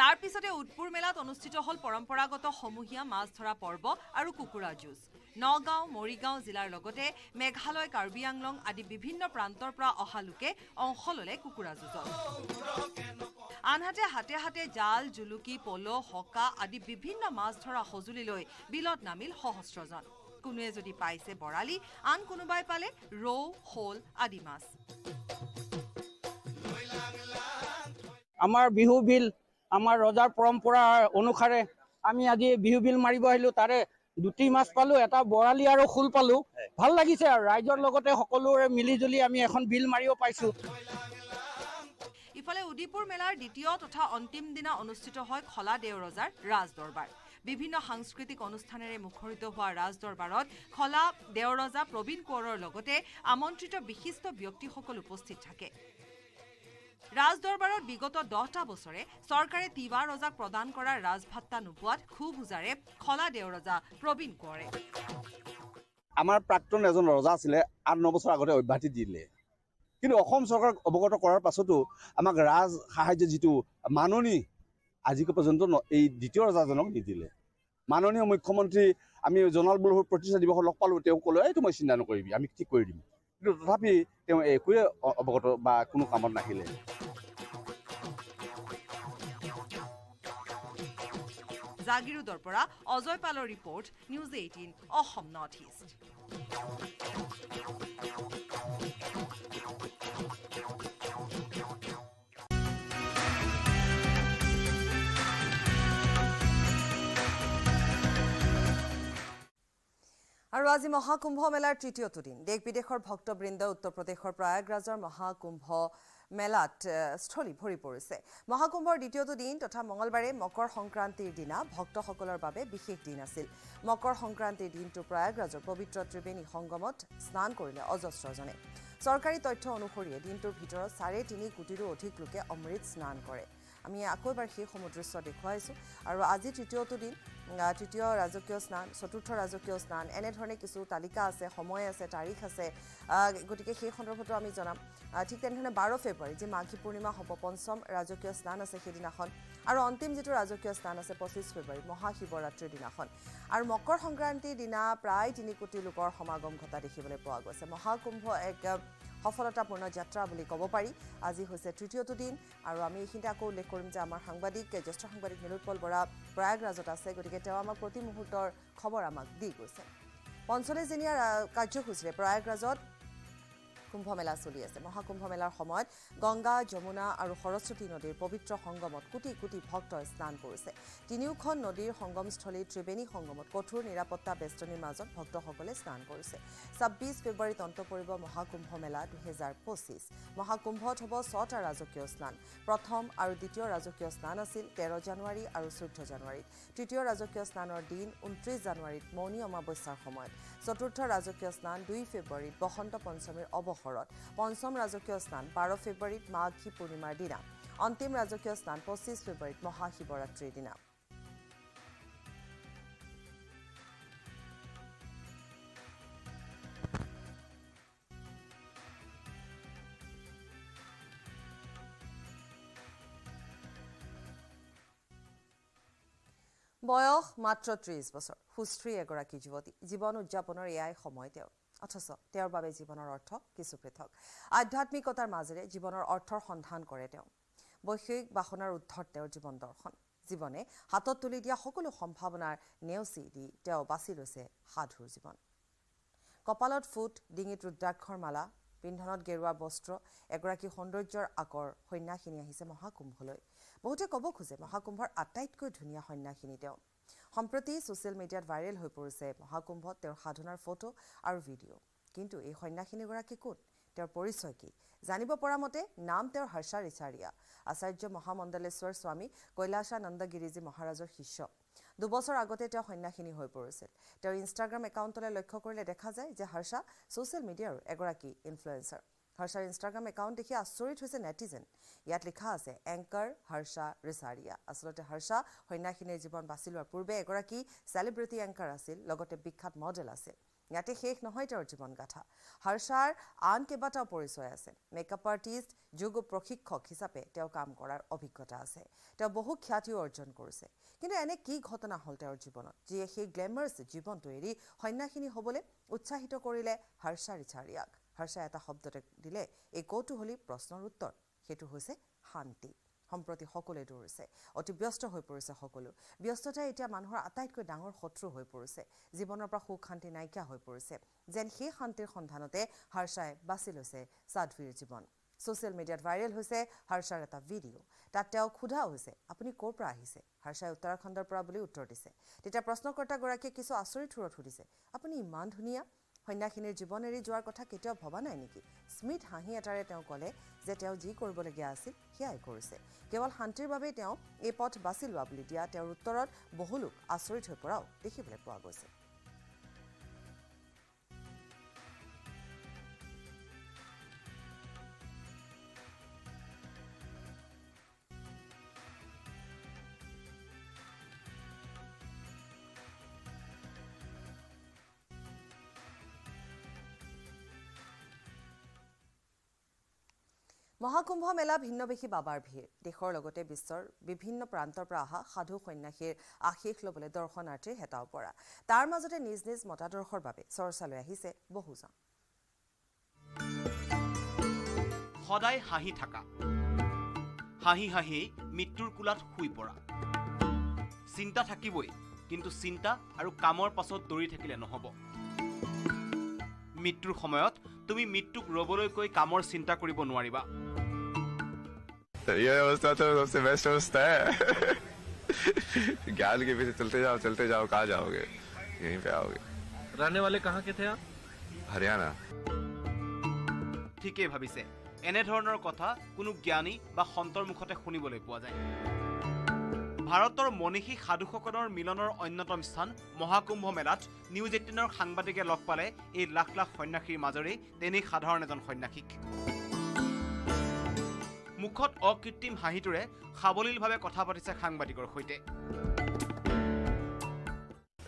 তাৰ পিছতে উদপুৰ মেলাত অনুষ্ঠিত হ'ল পৰম্পৰাগত সমূহীয়া মাছ ধৰা পৰ্ব আৰু কুকুৰা যুঁজ নগাঁও মৰিগাঁও জিলাৰ লগতে মেঘালয় কাৰ্বি আংলং আদি বিভিন্ন প্ৰান্তৰ পৰা অহা লোকে অংশ ল'লে কুকুৰা যুঁজত আনহাতে হাতে হাতে জাল জুলুকি পল হকা আদি বিভিন্ন মাছ ধৰা সঁজুলি লৈ বিলত নামিল সহস্ৰজন কোনোৱে যদি পাইছে বৰালি আন কোনোবাই পালে ৰৌ শোল আদি মাছ আমাৰ বিহু বিল আমাৰ ৰজাৰ পৰম্পৰা অনুসাৰে আমি আজি বিহু বিল মাৰিব আহিলো তাৰে দুটি মাছ পালো এটা বৰালি আৰু শোল পালো ভাল লাগিছে আৰু ৰাইজৰ লগতে সকলোৰে মিলি জুলি আমি এখন বিল মাৰিব পাইছো ইফালে উদিপুৰ মেলাৰ দ্বিতীয় তথা অন্তিম দিনা অনুষ্ঠিত হয় খলা দেওৰজাৰ ৰাজ দৰবাৰ বিভিন্ন সাংস্কৃতিক অনুষ্ঠানেৰে মুখৰিত হোৱা ৰাজ দৰবাৰত খলা দেওৰজা প্ৰবীণ কোঁৱৰৰ লগতে আমন্ত্ৰিত বিশিষ্ট ব্যক্তিসকল উপস্থিত থাকে ৰাজ দৰবাৰত বিগত 10টা বছৰে চৰকাৰে তিৱা ৰজাক প্ৰদান কৰা ৰাজভাত্তা নোপোৱাত খুব উজাৰে খলা দেওৰজা প্ৰবীণ কোঁৱৰে আমাৰ প্ৰাক্তন এজন ৰজা আছিলে 8-9 বছৰ আগতে অব্যাহতি দিলে কিন্তু অসম চৰকাৰক অৱগত কৰাৰ পাছতো আমাক ৰাজ সাহায্য যিটো মাননি আজিকৈ পৰ্যন্ত এই দ্বিতীয় ৰজাজনক নিদিলে মাননীয় মুখ্যমন্ত্ৰী আমি জনাল বলুৰ প্ৰতিষ্ঠা দিৱসত লগ পালোঁ তেওঁ ক'লে এইটো মই চিন্তা নকৰিবি আমি ঠিক কৰি দিম কিন্তু তথাপি তেওঁ একোৱে অৱগত বা কোনো কামত নাহিলে জাগিৰোডৰ পৰা অজয় পালৰ report news 18 Assam north east আৰু আজি মহাকুম্ভ মেলাৰ তৃতীয়টো দিন দেশ বিদেশৰ ভক্তবৃন্দ উত্তৰ প্ৰদেশৰ প্ৰয়াগৰাজৰ মহাকুম্ভ মেলাত স্থলী ভৰি পৰিছে মহাকুম্ভৰ দ্বিতীয়টো দিন তথা মঙলবাৰে মকৰ সংক্ৰান্তিৰ দিনা ভক্তসকলৰ বাবে বিশেষ দিন আছিল মকৰ সংক্ৰান্তিৰ দিনটো প্ৰয়াগৰাজৰ পবিত্ৰ ত্ৰিবেণী সংগমত স্নান কৰিলে অজস্ৰজনে চৰকাৰী তথ্য অনুসৰি দিনটোৰ ভিতৰত 3.5 কোটিৰো অধিক লোকে অমৃত স্নান কৰে আমি আকৌ এবাৰ সেই সমুদ্ৰদৃশ্য দেখুৱাইছোঁ আৰু আজি তৃতীয়টো দিন তৃতীয় ৰাজকীয় স্নান চতুৰ্থ ৰাজকীয় স্নান এনেধৰণে কিছু তালিকা আছে সময় আছে তাৰিখ আছে গতিকে সেই সন্দৰ্ভতো আমি জনাম ঠিক তেনেধৰণে 12 ফেব্ৰুৱাৰী যে মাঘী পূৰ্ণিমা হ'ব পঞ্চম ৰাজকীয় স্নান আছে সেইদিনাখন আৰু অন্তিম যেটো ৰাজকীয় স্নান আছে 25 ফেব্ৰুৱাৰী মহাশিৱৰাত্ৰিৰ দিনাখন আৰু মকৰ সংক্ৰান্তিৰ দিনা প্ৰায় 3 কোটি লোকৰ সমাগম ঘটা দেখিবলৈ পোৱা গৈছে মহাকুম্ভ এক সফলতাপূৰ্ণ যাত্ৰা বুলি ক'ব পাৰি আজি হৈছে তৃতীয়টো দিন আৰু আমি এইখিনিতে আকৌ উল্লেখ কৰিম যে আমাৰ সাংবাদিক জ্যেষ্ঠ সাংবাদিক নীলোৎপল বৰা প্ৰয়াগৰাজত আছে গতিকে তেওঁ আমাক প্ৰতি মুহূৰ্তৰ খবৰ আমাক দি গৈছে 45 দিনীয়া কাৰ্যসূচীৰে প্ৰয়াগৰাজত কুম্ভমেলা চলি আছে মহাকুম্ভ মেলাৰ সময়ত গংগা যমুনা আৰু সৰস্বতী নদীৰ পবিত্ৰ সংগমত কোটি কোটি ভক্তই স্নান কৰিছে তিনিওখন নদীৰ সংগমস্থলী ত্ৰিবেণী সংগমত কঠোৰ নিৰাপত্তা বেষ্টনীৰ মাজত ভক্তসকলে স্নান কৰিছে 26 ফেব্ৰুৱাৰীত অন্ত পৰিব মহাকুম্ভ মেলা 2025 মহাকুম্ভত হ'ব 6টা ৰাজকীয় স্নান প্ৰথম আৰু দ্বিতীয় ৰাজকীয় স্নান আছিল 13 জানুৱাৰী আৰু 14 জানুৱাৰীত তৃতীয় ৰাজকীয় স্নানৰ দিন 29 জানুৱাৰীত মৌনী অমাৱস্যাৰ সময়ত চতুৰ্থ ৰাজকীয় স্নান 2 ফেব্ৰুৱাৰীত বসন্ত পঞ্চমীৰ অৱসৰত পঞ্চম ৰাজকীয় স্নান 12 ফেব্ৰুৱাৰীত মাঘী পূৰ্ণিমাৰ দিনা অন্তিম ৰাজকীয় স্নান 25 ফেব্ৰুৱাৰীত মহাশিৱৰাত্ৰিৰ দিনা বয়স মাত্ৰ 30 বছৰ সুস্থ্ৰী এগৰাকী যুৱতী জীৱন উদযাপনৰ এয়াই সময় তেওঁ অথচ তেওঁৰ বাবে জীৱনৰ অৰ্থ কিছু পৃথক আধ্যাত্মিকতাৰ মাজেৰে জীৱনৰ অৰ্থৰ সন্ধান কৰে তেওঁ বৈষয়িক বাসনাৰ উদ্ধত তেওঁৰ জীৱন দৰ্শন জীৱনে হাতত তুলি দিয়া সকলো সম্ভাৱনাৰ নেওচি দি তেওঁ বাছি লৈছে সাধুৰ জীৱন কপালত ফুট ডিঙিত ৰুদ্ৰাক্ষৰ মালা পিন্ধনত গেৰুৱা বস্ত্ৰ এগৰাকী সৌন্দৰ্যৰ আকৰ সন্যাসিনী আহিছে মহাকুম্ভলৈ বহুতে ক'ব খোজে মহাকুম্ভৰ আটাইতকৈ ধুনীয়া সন্যাসিনী তেওঁ সম্প্ৰতি ছ'চিয়েল মিডিয়াত ভাইৰেল হৈ পৰিছে মহাকুম্ভত তেওঁৰ সাধনাৰ ফটো আৰু ভিডিঅ' কিন্তু এই সন্যাসিনীগৰাকী কোন তেওঁৰ পৰিচয় কি জানিব পৰা মতে নাম তেওঁৰ হৰ্ষা ৰিচাৰিয়া আচাৰ্য মহামণ্ডলেশ্বৰ স্বামী কৈলাশানন্দগিৰিজী মহাৰাজৰ শিষ্য 2 বছৰ আগতে তেওঁ সন্যাসিনী হৈ পৰিছিল তেওঁৰ ইনষ্টাগ্ৰাম একাউণ্টলৈ লক্ষ্য কৰিলে দেখা যায় যে হৰ্ষা ছ'চিয়েল মিডিয়াৰ এগৰাকী ইনফ্লুৱেঞ্চাৰ হৰ্ষাৰ ইনষ্টাগ্ৰাম একাউণ্ট দেখি আচৰিত হৈছে নেটিজেন ইয়াত লিখা আছে এংকাৰ হৰ্ষা ৰিচাৰিয়া আচলতে হৰ্ষা সন্যাসিনীৰ জীৱন বাছি লোৱাৰ পূৰ্বে এগৰাকী চেলিব্ৰিটি এংকাৰ আছিল লগতে বিখ্যাত মডেল আছিল ইয়াতে শেষ নহয় তেওঁৰ জীৱন গাথা হৰ্ষাৰ আন কেইবাটাও পৰিচয় আছে মেকআপ আৰ্টিষ্ট যোগ প্ৰশিক্ষক হিচাপে তেওঁ কাম কৰাৰ অভিজ্ঞতা আছে তেওঁ বহু খ্যাতিও অৰ্জন কৰিছে কিন্তু এনে কি ঘটনা হ'ল তেওঁৰ জীৱনত যিয়ে সেই গ্লেমাৰাছ জীৱনটো এৰি সন্যাসিনী হ'বলৈ উৎসাহিত কৰিলে হৰ্ষা ৰিচাৰিয়াক হৰ্ষা এটা শব্দতে দিলে এই কৌতূহলী প্ৰশ্নৰ উত্তৰ সেইটো হৈছে শান্তি সম্প্ৰতি সকলোৱে দৌৰিছে অতি ব্যস্ত হৈ পৰিছে সকলো ব্যস্ততাই এতিয়া মানুহৰ আটাইতকৈ ডাঙৰ শত্ৰু হৈ পৰিছে জীৱনৰ পৰা সুখ শান্তি নাইকিয়া হৈ পৰিছে যেন সেই শান্তিৰ সন্ধানতে হৰ্ষাই বাছি লৈছে সাধ্বীৰ জীৱন ছ'চিয়েল মিডিয়াত ভাইৰেল হৈছে হৰ্ষাৰ এটা ভিডিঅ' তাত তেওঁ সোধা হৈছে আপুনি ক'ৰ পৰা আহিছে হৰ্ষাই উত্তৰাখণ্ডৰ পৰা বুলি উত্তৰ দিছে তেতিয়া প্ৰশ্নকৰ্তাগৰাকীয়ে কিছু আচৰিত সুৰত সুধিছে আপুনি ইমান ধুনীয়া সন্যাসিনীৰ জীৱন এৰি যোৱাৰ কথা কেতিয়াও ভবা নাই নেকি স্মিত হাঁহি এটাৰে তেওঁ ক'লে যে তেওঁ যি কৰিবলগীয়া আছিল সেয়াই কৰিছে কেৱল শান্তিৰ বাবেই তেওঁ এই পথ বাছি লোৱা বুলি দিয়া তেওঁৰ উত্তৰত বহু লোক আচৰিত হৈ পৰাও দেখিবলৈ পোৱা গৈছে মহাকুম্ভ মেলা ভিন্নবেশী বাবাৰ ভিৰ দেশৰ লগতে বিশ্বৰ বিভিন্ন প্ৰান্তৰ পৰা অহা সাধু সন্যাসীৰ আশীষ ল'বলৈ দৰ্শনাৰ্থীৰ হেতাও পৰা তাৰ মাজতে নিজ নিজ মতাদৰ্শৰ বাবে চৰ্চালৈ আহিছে বহুজন সদায় হাঁহি থাকা হাঁহি হাঁহি মৃত্যুৰ কোলাত শুই পৰা চিন্তা থাকিবই কিন্তু চিন্তা আৰু কামৰ পাছত দৌৰি থাকিলে নহ'ব মৃত্যুৰ সময়ত তুমি মৃত্যুক ৰ'বলৈ কৈ কামৰ চিন্তা কৰিব নোৱাৰিবা ये अवस्था तो सबसे बेस्ट अवस्था है ज्ञान के पीछे चलते जाओ कहाँ जाओगे यहीं पे आओगे रहने वाले कहाँ के थे आप हरियाणा ঠিকেই ভাবিছে এনেধৰণৰ কথা কোনো জ্ঞানী বা সন্তৰ মুখতে শুনিবলৈ পোৱা যায়। ভাৰতৰ মনীষী সাধুসকলৰ মিলনৰ অন্যতম স্থান মহাকুম্ভ মেলাত নিউজ 18ৰ সাংবাদিকে লগ পালে এই লাখ লাখ সন্যাসীৰ মাজৰেই তেনে সাধাৰণ এজন সন্যাসীক। মুখত অকৃত্ৰিম হাঁহিটোৰে সাৱলীলভাৱে কথা পাতিছে সাংবাদিকৰ সৈতে।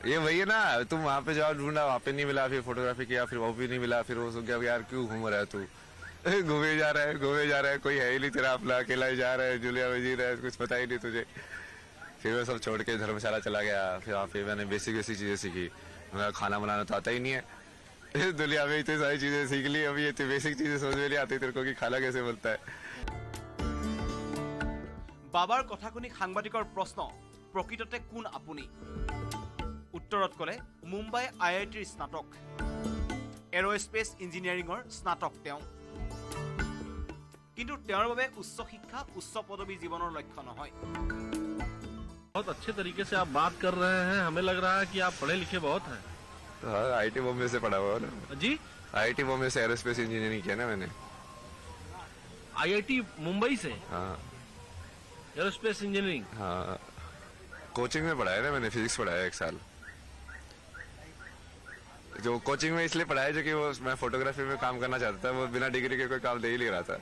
ये वही है ना, तुम वहाँ पे जाओ ढूंढा, वहाँ पे नहीं मिला, फिर फोटोग्राफी किया, फिर वो भी नहीं मिला, फिर वो गया यार क्यों घूम रहा है तू, घूमे जा रहा है, कोई है ही नहीं तेरा, अपना अकेला ही जा रहा है, जुलिया में जी रहा है, कुछ पता ही नहीं तुझे। फिर मैं सब छोड़ के धर्मशाला चला गया। फिर वहाँ पे मैंने बेसिक चीजें सीखी। खाना बनाना तो आता ही नहीं है, दुनिया में इतनी सारी चीजें सीख ली, अभी ये बेसिक चीजें समझ में नहीं आती तेरे को कि खाना कैसे बनता है। बाबार कथा शुनि साংবাদিকৰ प्रश्न प्रकृतते कोन आपुनि? उत्तरत कले मुम्बाई IITৰ स्नातक, एरोस्पेस इंजिनियारिंगर स्नातक तेও। किन्तु तेर বাবে उच्च शिक्षा उच्च पदवी जीवনৰ लक्ष्य নহয়। बहुत अच्छे तरीके से आप बात कर रहे हैं, हमें लग रहा है कि आप पढ़े लिखे बहुत हैं। हाँ, IIT बॉम्बे से पढ़ा हुआ ना जी। IIT बॉम्बे से एरोस्पेस इंजीनियरिंग किया ना मैंने। IIT मुंबई से? हाँ, एरोस्पेस इंजीनियरिंग। हाँ, कोचिंग में पढ़ा है ना मैंने, फिजिक्स पढ़ाया 1 साल। जो कोचिंग में इसलिए पढ़ाया जो कि वो मैं फोटोग्राफी में काम करना चाहता था, वो बिना डिग्री के कोई काम दे ही नहीं रहा था,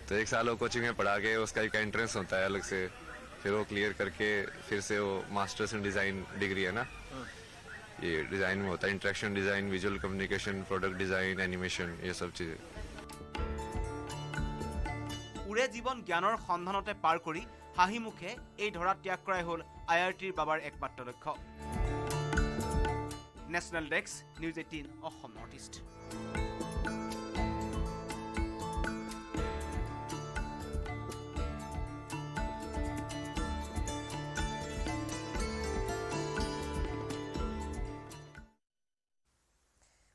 तो 1 साल वो कोचिंग में पढ़ा के उसका एक एंट्रेंस होता है अलग से, फिर वो क्लियर करके फिर से वो मास्टर्स इन डिजाइन डिग्री है ना, ये डिजाइन में होता है, interaction design, visual communication, product design, animation, ये सब चीजें। उरे जीवन ज्ञाনৰ সন্ধানতে পাৰ কৰি হাঁহি মুখে এই ধৰা ত্যাগ কৰাই হ'ল IITৰ বাবাৰ একমাত্ৰ লক্ষ্য। National desk news 18 Assam north east.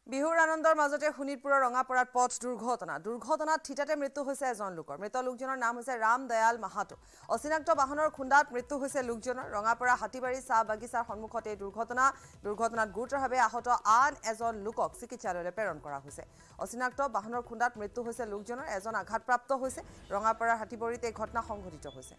বিহুৰ আনন্দৰ মাজতে শোণিতপুৰৰ ৰঙাপাৰাত পথ দুৰ্ঘটনাত থিতাতে মৃত্যু হৈছে এজন লোকৰ। মৃত লোকজনৰ নাম হৈছে ৰাম দয়াল মাহাতো। অচিনাক্ত বাহনৰ খুন্দাত মৃত্যু হৈছে লোকজনৰ। ৰঙাপাৰা হাতীবাৰী চাহ বাগিচাৰ সন্মুখত এই দুৰ্ঘটনাত গুৰুতৰভাৱে আহত আন এজন লোকক চিকিৎসালয়লৈ প্ৰেৰণ কৰা হৈছে। অচিনাক্ত বাহনৰ খুন্দাত মৃত্যু হৈছে লোকজনৰ, এজন আঘাতপ্ৰাপ্ত হৈছে। ৰঙাপাৰাৰ হাতীবাৰীত এই ঘটনা সংঘটিত হৈছে।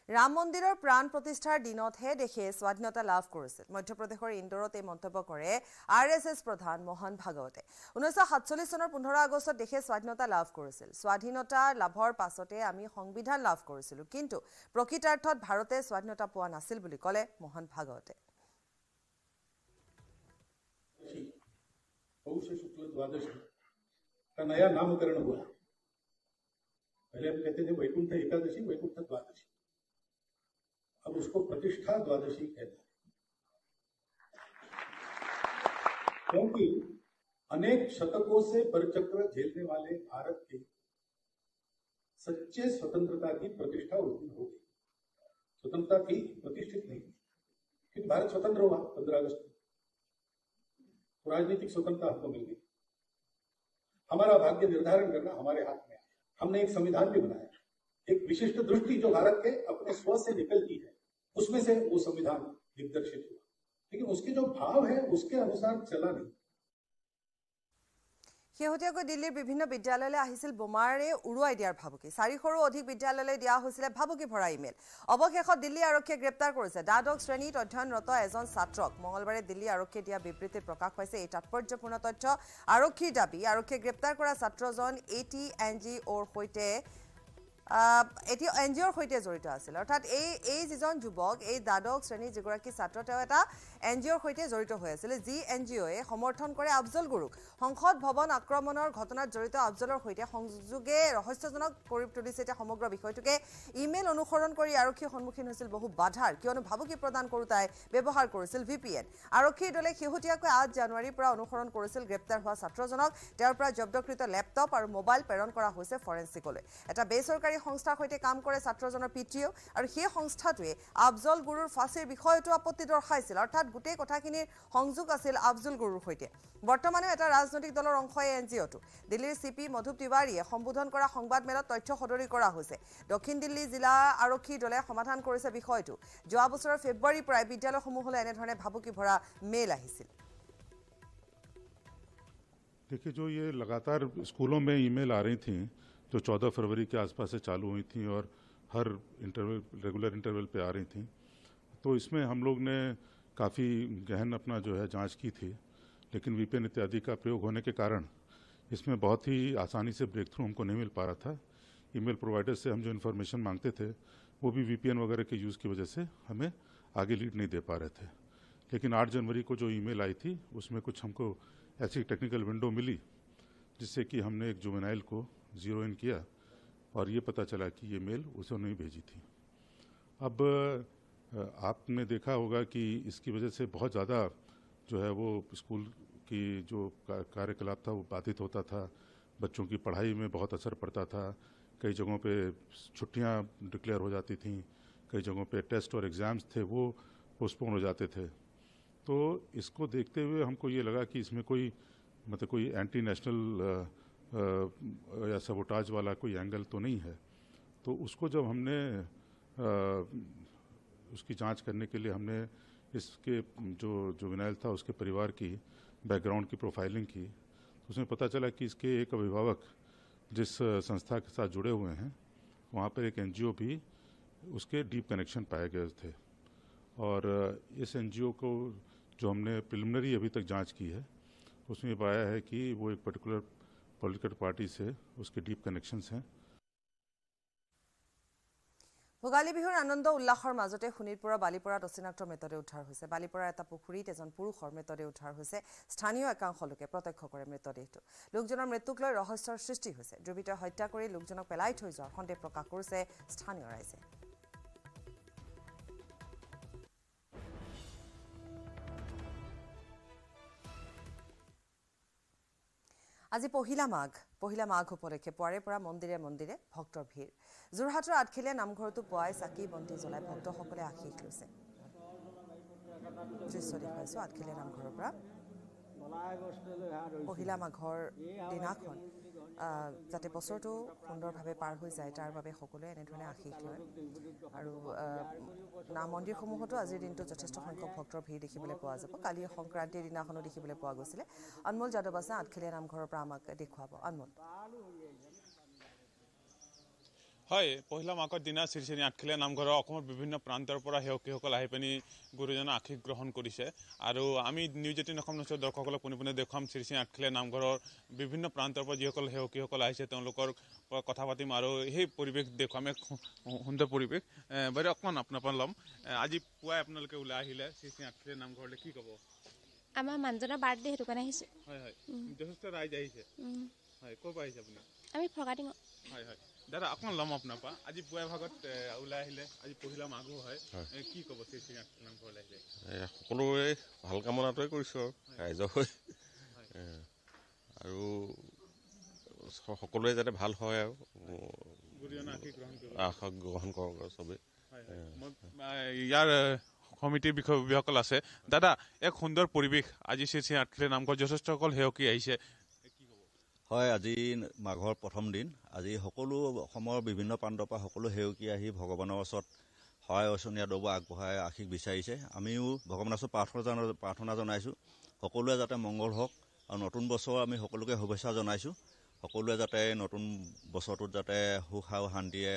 ৰাম মন্দিৰৰ প্ৰাণ প্ৰতিষ্ঠাৰ দিনতহে দেশে স্বাধীনতা লাভ কৰিছিল। মধ্যপ্ৰদেশৰ ইন্দোৰত এই মন্তব্য কৰে RSS প্ৰধান মোহন ভাগৱতে। 1947 চনৰ 15 আগষ্টত দেশে স্বাধীনতা লাভ কৰিছিল। স্বাধীনতা লাভৰ পাছতে আমি সংবিধান লাভ কৰিছিলো, কিন্তু প্ৰকৃতাৰ্থত ভাৰতে স্বাধীনতা পোৱা নাছিল বুলি ক'লে মোহন ভাগৱতে। नया नामकरण हुआ। पहले हम कहते थे वैकुंठ एकादशी, वैकुंठ द्वादशी, अब उसको प्रतिष्ठा द्वादशी कहते हैं, क्योंकि अनेक शतकों से परचक्र झेलने वाले भारत के सच्चे स्वतंत्रता की प्रतिष्ठा उस दिन हो गई। स्वतंत्रता थी, प्रतिष्ठित नहीं, क्योंकि भारत स्वतंत्र हुआ 15 अगस्त को, तो राजनीतिक स्वतंत्रता हमको मिल गई। हमारा भाग्य निर्धारण करना हमारे हाथ में है। हमने एक संविधान भी बनाया, एक विशिष्ट दृष्टि जो भारत के अपने स्व से निकलती है, उसमें से वो संविधान दिग्दर्शित हुआ, लेकिन उसके जो भाव है उसके अनुसार चला नहीं। শেহতীয়াকৈ দিল্লীৰ বিভিন্ন বিদ্যালয়লৈ আহিছিল বোমাৰে উৰুৱাই দিয়াৰ ভাবুকি। 400ৰো অধিক বিদ্যালয়লৈ দিয়া হৈছিল ভাবুকি ভৰা ইমেইল। অৱশেষত দিল্লী আৰক্ষীয়ে গ্ৰেপ্তাৰ কৰিছে দ্বাদশ শ্ৰেণীত অধ্যয়নৰত এজন ছাত্ৰক। মঙলবাৰে দিল্লী আৰক্ষীয়ে দিয়া বিবৃতিত প্ৰকাশ পাইছে এই তাৎপৰ্যপূৰ্ণ তথ্য। আৰক্ষীৰ দাবী, আৰক্ষীয়ে গ্ৰেপ্তাৰ কৰা ছাত্ৰজন ATNGOৰ সৈতে NGOৰ সৈতে জড়িত আছিল। অৰ্থাৎ এই যিজন যুৱক, এই দ্বাদশ শ্ৰেণীৰ যিগৰাকী ছাত্ৰ, তেওঁ এটা NGOৰ সৈতে জড়িত হৈ আছিল, যি NGOয়ে সমৰ্থন কৰে আফজল গুৰুক। সংসদ ভৱন আক্ৰমণৰ ঘটনাত জড়িত আফজলৰ সৈতে সংযোগে ৰহস্যজনক কৰি তুলিছে এতিয়া সমগ্ৰ বিষয়টোকে। ইমেইল অনুসৰণ কৰি আৰক্ষীৰ সন্মুখীন হৈছিল বহু বাধাৰ, কিয়নো ভাবুকি প্ৰদান কৰোঁতাই ব্যৱহাৰ কৰিছিল VPN। আৰক্ষীৰ দলে শেহতীয়াকৈ 8 জানুৱাৰীৰ পৰা অনুসৰণ কৰিছিল গ্ৰেপ্তাৰ হোৱা ছাত্ৰজনক। তেওঁৰ পৰা জব্দকৃত লেপটপ আৰু মোবাইল প্ৰেৰণ কৰা হৈছে ফৰেনচিকলৈ। এটা বেচৰকাৰী এই সংস্থাৰ সৈতে কাম কৰে ছাত্ৰজনৰ পিতৃয়েও আৰু সেই সংস্থাটোৱে আফজল গুৰুৰ ফাঁচীৰ বিষয়টো আপত্তি দৰ্শাইছিল অৰ্থাৎ গোটেই কথাখিনিৰ সংযোগ আছিল আফজল গুৰুৰ সৈতে বৰ্তমানে এটা ৰাজনৈতিক দলৰ অংশ এই এনজিঅ'টো দিল্লীৰ চিপি মধুপ তিৱাৰীয়ে সম্বোধন কৰা সংবাদমেলত তথ্য সদৰি কৰা হৈছে দক্ষিণ দিল্লী জিলা আৰক্ষী দলে সমাধান কৰিছে বিষয়টো যোৱা বছৰৰ ফেব্ৰুৱাৰীৰ পৰাই বিদ্যালয়সমূহলৈ এনেধৰণে ভাবুকি ভৰা মেইল আহিছিল देखिए जो ये लगातार स्कूलों में ईमेल आ रही थी जो 14 फरवरी के आसपास से चालू हुई थी और हर रेगुलर इंटरवल पे आ रही थी तो इसमें हम लोग ने काफ़ी गहन अपना जो है जांच की थी लेकिन VPN इत्यादि का प्रयोग होने के कारण इसमें बहुत ही आसानी से ब्रेक थ्रू हमको नहीं मिल पा रहा था ईमेल प्रोवाइडर से हम जो इन्फॉर्मेशन मांगते थे वो भी VPN वगैरह के यूज़ की वजह से हमें आगे लीड नहीं दे पा रहे थे लेकिन 8 जनवरी को जो ईमेल आई थी उसमें कुछ हमको ऐसी टेक्निकल विंडो मिली जिससे कि हमने एक जुवेनाइल को ज़ीरो इन किया और ये पता चला कि ये मेल उसे नहीं भेजी थी अब आपने देखा होगा कि इसकी वजह से बहुत ज़्यादा जो है वो स्कूल की जो कार्यकलाप था वो बाधित होता था बच्चों की पढ़ाई में बहुत असर पड़ता था कई जगहों पे छुट्टियां डिक्लेयर हो जाती थीं कई जगहों पे टेस्ट और एग्ज़ाम्स थे वो पोस्टपोन हो जाते थे तो इसको देखते हुए हमको ये लगा कि इसमें कोई मतलब कोई एंटी नेशनल या सबोटाज वाला कोई एंगल तो नहीं है तो उसको जब हमने उसकी जांच करने के लिए हमने इसके जो विनाइल था उसके परिवार की बैकग्राउंड की प्रोफाइलिंग की तो उसमें पता चला कि इसके एक अभिभावक जिस संस्था के साथ जुड़े हुए हैं वहाँ पर एक NGO भी उसके डीप कनेक्शन पाए गए थे और इस NGO को जो हमने प्रिलिमिनरी अभी तक जांच की है उसमें पाया है कि वो एक पर्टिकुलर पॉलिटिकल पार्टी से उसके डीप कनेक्शंस हैं ভোগালী বিহুৰ আনন্দ উল্লাসৰ মাজতে শোণিতপুৰৰ বালিপৰাত অচিনাক্ত মৃতদেহ উদ্ধাৰ হৈছে বালিপৰাৰ এটা পুখুৰীত এজন পুৰুষৰ মৃতদেহ উদ্ধাৰ হৈছে স্থানীয় একাংশ লোকে প্ৰত্যক্ষ কৰে মৃতদেহটো লোকজনৰ মৃত্যুক লৈ ৰহস্যৰ সৃষ্টি হৈছে দুৰ্বৃত্তই হত্যা কৰি লোকজনক পেলাই থৈ যোৱাৰ সন্দেহ প্ৰকাশ কৰিছে স্থানীয় ৰাইজে আজি পহিলা মাঘ উপলক্ষে পুৱাৰে পৰা মন্দিৰে মন্দিৰে ভক্তৰ ভিৰ যোৰহাটৰ আঠখেলীয়া নামঘৰতো পুৱাই চাকি বন্তি জ্বলাই ভক্তসকলে আশীষ লৈছে দৃশ্য দেখুৱাইছো আঠখেলীয়া নামঘৰৰ পৰা পহিলা মাঘৰ দিনাখন যাতে বছৰটো সুন্দৰভাৱে পাৰ হৈ যায় তাৰ বাবে সকলোৱে এনেধৰণে আশীষ লয় আৰু মন্দিৰসমূহতো আজিৰ দিনটো যথেষ্ট সংখ্যক ভক্তৰ ভিৰ দেখিবলৈ পোৱা যাব কালি সংক্ৰান্তিৰ দিনাখনো দেখিবলৈ পোৱা গৈছিলে অনমোল যাদৱ আছে আঠখেলীয়া নামঘৰৰ পৰা আমাক দেখুৱাব অনমোল হয় পহিলা মাঘৰ দিনা শ্ৰী আঠখেলীয়া নামঘৰৰ অসমৰ বিভিন্ন প্ৰান্তৰ পৰা সেৱকীসকল আহি পিনি গুৰুজনৰ আশীষ গ্ৰহণ কৰিছে আৰু আমি নিউজ 18 অসম নিউজৰ দৰ্শকসকলক পুনে দেখুৱাম শ্ৰী আঠখেলীয়া নামঘৰৰ বিভিন্ন প্ৰান্তৰ পৰা যিসকল সেৱকীসকল আহিছে তেওঁলোকৰ কথা পাতিম আৰু সেই পৰিৱেশ দেখুৱাম এক সুন্দৰ পৰিৱেশ বাইদেউ অকণমান আপোনাৰ পৰা ল'ম আজি পুৱাই আপোনালোকে ওলাই আহিলে শ্ৰী আঠখেলীয়া নামঘৰলৈ কি ক'ব আমাৰ মানুহজনৰ বাৰ্থডে সেইটো কাৰণে আহিছোঁ হয় হয় যথেষ্ট ৰাইজ আহিছে হয় ক'ৰ পৰা আহিছে আপুনি আমি ফৰকাটিং হয় হয় দাদা অকণমান ল'ম আপোনাৰ পৰা আজি পুৱাই ভাগত ওলাই আহিলে আজি পহিলা মাঘো হয় কি ক'ব শ্ৰী নামঘৰলৈ আহিলে সকলোৰে ভাল কামনাটোৱে কৰিছোঁ ৰাইজৰ হৈ আৰু সকলোৱে যাতে ভাল হয় আৰু আশীষ গ্ৰহণ কৰক চবেই ইয়াৰ সমিতিৰ বিষয়সকল আছে দাদা এক সুন্দৰ পৰিৱেশ আজি শ্ৰী আঠখেলীয়া নামঘৰ যথেষ্টসকল সেৱকী আহিছে হয় আজি মাঘৰ প্ৰথম দিন আজি সকলো অসমৰ বিভিন্ন প্ৰান্তৰ পৰা সকলো সেৱকী আহি ভগৱানৰ ওচৰত সহায় অচনীয়া দ্ৰব্য আগবঢ়াই আশীষ বিচাৰিছে আমিও ভগৱানৰ ওচৰত প্ৰাৰ্থনা জনাইছোঁ সকলোৱে যাতে মংগল হওক আৰু নতুন বছৰ আমি সকলোকে শুভেচ্ছা জনাইছোঁ সকলোৱে যাতে নতুন বছৰটোত যাতে সুখ আৰু শান্তিৰে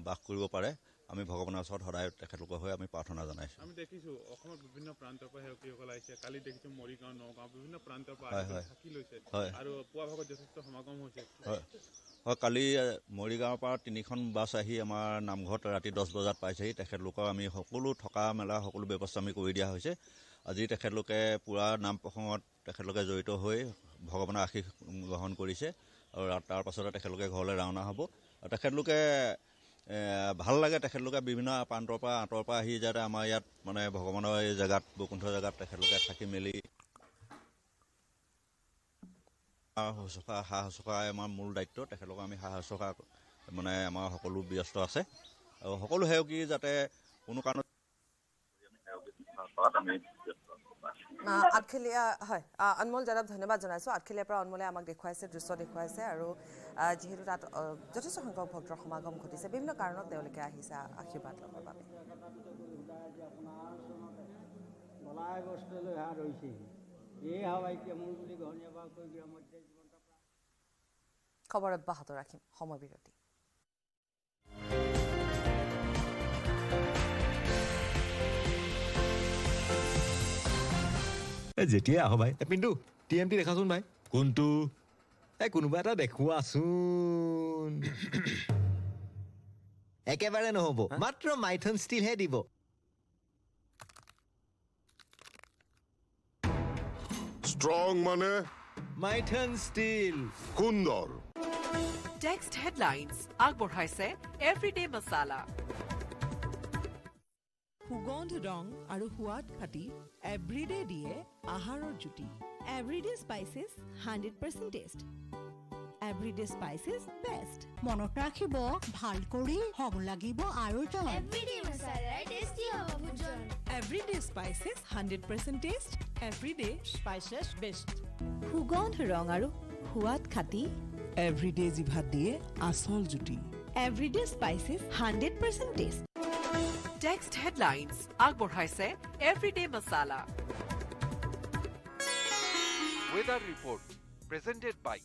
বাস কৰিব পাৰে আমি ভগৱানৰ ওচৰত সদায় তেখেতলোকৰ হৈ আমি প্ৰাৰ্থনা জনাইছোঁ আমি দেখিছোঁ অসমৰ বিভিন্ন প্ৰান্তৰ পৰা সেৱকীসকল আহিছে কালি দেখিছোঁ মৰিগাঁও নগাঁও বিভিন্ন প্ৰান্তৰ পৰা থাকি লৈছে আৰু পুৱা ভাগত যথেষ্ট সমাগম হৈছে হয় কালি মৰিগাঁৱৰ পৰা 3খন বাছ আহি আমাৰ নামঘৰত ৰাতি 10 বজাত পাইছেহি তেখেতলোকৰ আমি সকলো থকা মেলা সকলো ব্যৱস্থা আমি কৰি দিয়া হৈছে আজি তেখেতলোকে পুৰা নাম প্ৰসংগত তেখেতলোকে জড়িত হৈ ভগৱানৰ আশীষ গ্ৰহণ কৰিছে আৰু তাৰ পাছতে তেখেতলোকে ঘৰলৈ ৰাওনা হ'ব আৰু তেখেতলোকে ভাল লাগে তেখেতলোকে বিভিন্ন প্ৰান্তৰ পৰা আঁতৰ পৰা আহি যাতে আমাৰ ইয়াত মানে ভগৱানৰ এই জেগাত বৈকুণ্ঠ জেগাত তেখেতলোকে থাকি মেলি সা শুশ্ৰূষা আমাৰ মূল দায়িত্ব তেখেতলোকক আমি সা শুশ্ৰূষা মানে আমাৰ সকলো ব্যস্ত আছে আৰু সকলো সেৱকী যাতে কোনো কাৰণত আঠখেলীয়া হয় অনমোল যাদৱ ধন্যবাদ জনাইছোঁ আঠখেলীয়াৰ পৰা অনমোলে আমাক দেখুৱাইছে দৃশ্য দেখুৱাইছে আৰু যিহেতু তাত যথেষ্ট সংখ্যক ভক্তৰ সমাগম ঘটিছে বিভিন্ন কাৰণত তেওঁলোকে আহিছে আশীৰ্বাদ ল'বৰ বাবে খবৰ অব্যাহত ৰাখিম সময় বিৰতি যেতিয়াই আহ ভাই পিন্টু TMT দেখাচোন ভাই কোনটো কোনোবা এটা দেখুৱাচোন একেবাৰে নহ'ব মাত্ৰ মাইথন ষ্টিলহে দিব স্ট্ৰং মানে মাইথন ষ্টিল সুন্দৰ টেক্সট হেডলাইন্স আগবঢ়াইছে এভৰিডে মছালা সুগন্ধ ৰং আৰু সোৱাদ খাটি এভৰিডে দিয়ে আহাৰৰ জুতি everyday spices 100% test everyday spices best মনত ৰাখিব ভাল কৰি হ'ব লাগিব আৰু এভৰিডে মছালাৰ টেষ্টি হ'ব ভোজন everyday spices 100% test everyday spices best সুগন্ধ ৰং আৰু সোৱাদ খাটি এভৰিডে জিভাত দিয়ে আচল জুতি everyday spices 100% test text headlines আগবঢ়াইছে everyday masala Weather report presented by